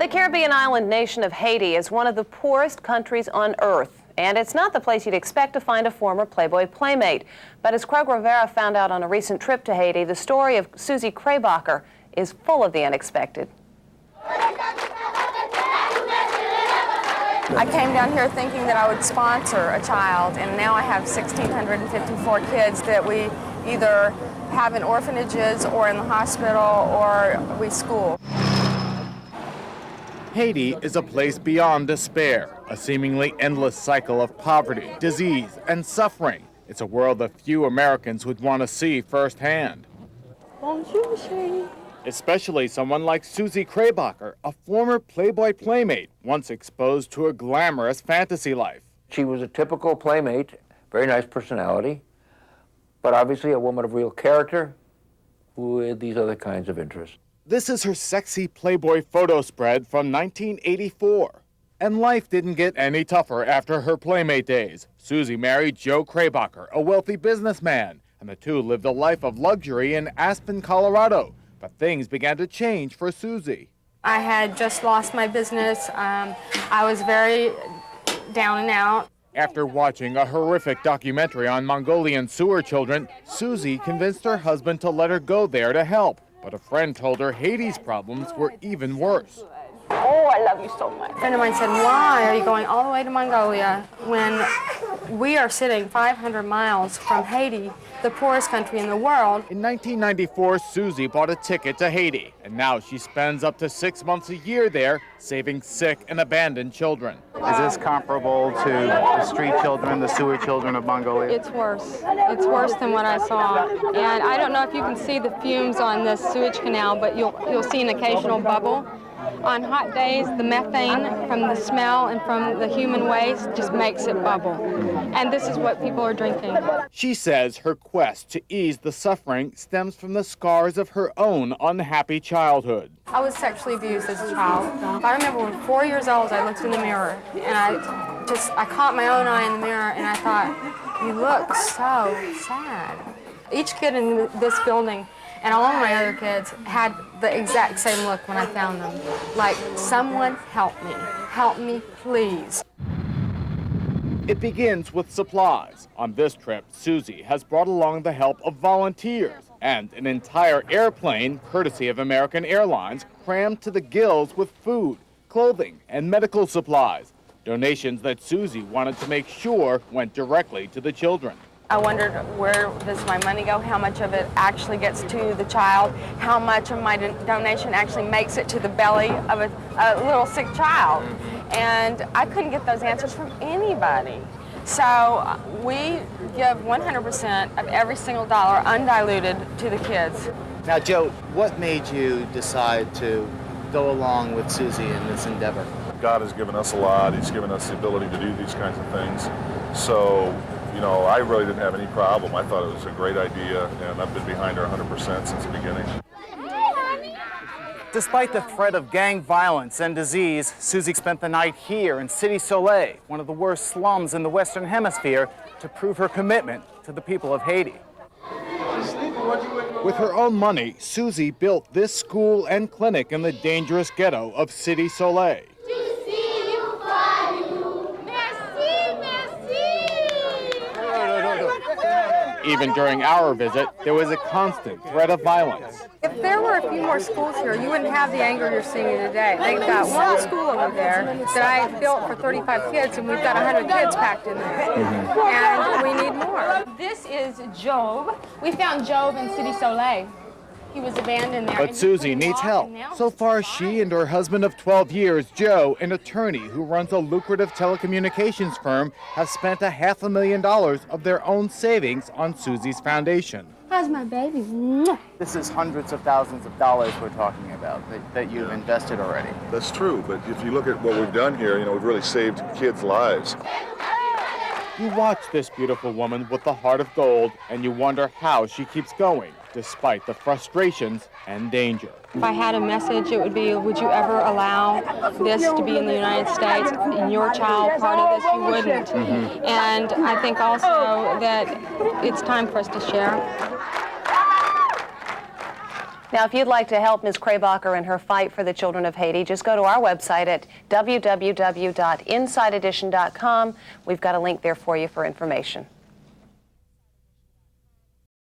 The Caribbean island nation of Haiti is one of the poorest countries on earth, and it's not the place you'd expect to find a former Playboy playmate. But as Craig Rivera found out on a recent trip to Haiti, the story of Suzie Kraybacher is full of the unexpected. I came down here thinking that I would sponsor a child, and now I have 1,654 kids that we either have in orphanages or in the hospital or we school. Haiti is a place beyond despair, a seemingly endless cycle of poverty, disease, and suffering. It's a world that few Americans would want to see firsthand. Bonjour, chérie. Especially someone like Suzie Kraybacher, a former Playboy playmate, once exposed to a glamorous fantasy life. She was a typical playmate, very nice personality, but obviously a woman of real character with these other kinds of interests. This is her sexy Playboy photo spread from 1984. And life didn't get any tougher after her playmate days. Suzie married Joe Kraybacher, a wealthy businessman, and the two lived a life of luxury in Aspen, Colorado. But things began to change for Suzie. I had just lost my business. I was very down and out. After watching a horrific documentary on Mongolian sewer children, Suzie convinced her husband to let her go there to help. But a friend told her Haiti's problems were even worse. Oh, I love you so much. A friend of mine said, why are you going all the way to Mongolia when we are sitting 500 miles from Haiti, the poorest country in the world? In 1994, Suzie bought a ticket to Haiti, and now she spends up to 6 months a year there, saving sick and abandoned children. Is this comparable to the street children, the sewer children of Mongolia? It's worse. It's worse than what I saw. And I don't know if you can see the fumes on this sewage canal, but you'll see an occasional bubble. On hot days, the methane from the smell and from the human waste just makes it bubble. And this is what people are drinking. She says her quest to ease the suffering stems from the scars of her own unhappy childhood. I was sexually abused as a child. I remember when 4 years old, I looked in the mirror, and I caught my own eye in the mirror, and I thought, you look so sad. Each kid in this building and all of my other kids had the exact same look when I found them. Like, someone help me, please. It begins with supplies. On this trip, Suzie has brought along the help of volunteers and an entire airplane, courtesy of American Airlines, crammed to the gills with food, clothing, and medical supplies. Donations that Suzie wanted to make sure went directly to the children. I wondered, where does my money go? How much of it actually gets to the child? How much of my donation actually makes it to the belly of a little sick child? And I couldn't get those answers from anybody. So we give 100% of every single dollar undiluted to the kids. Now, Joe, what made you decide to go along with Suzie in this endeavor? God has given us a lot. He's given us the ability to do these kinds of things. So, you know, I really didn't have any problem. I thought it was a great idea, and I've been behind her 100% since the beginning. Despite the threat of gang violence and disease, Suzie spent the night here in Cité Soleil, one of the worst slums in the Western Hemisphere, to prove her commitment to the people of Haiti. With her own money, Suzie built this school and clinic in the dangerous ghetto of Cité Soleil. Even during our visit, there was a constant threat of violence. If there were a few more schools here, you wouldn't have the anger you're seeing today. They've got one school over there that I built for 35 kids, and we've got 100 kids packed in there. And we need more. This is Job. We found Job in Cité Soleil. He was abandoned there. But Suzie needs help. So far, she and her husband of 12 years, Joe, an attorney who runs a lucrative telecommunications firm, have spent $500,000 of their own savings on Suzie's foundation. How's my baby? This is hundreds of thousands of dollars we're talking about that you've invested already. That's true, but if you look at what we've done here, you know, we've really saved kids' lives. You watch this beautiful woman with the heart of gold, and you wonder how she keeps going, despite the frustrations and danger. If I had a message, it would be, would you ever allow this to be in the United States and your child part of this? You wouldn't. And I think also that it's time for us to share. Now, if you'd like to help Ms. Krabacher in her fight for the children of Haiti, just go to our website at www.insideedition.com. We've got a link there for you for information.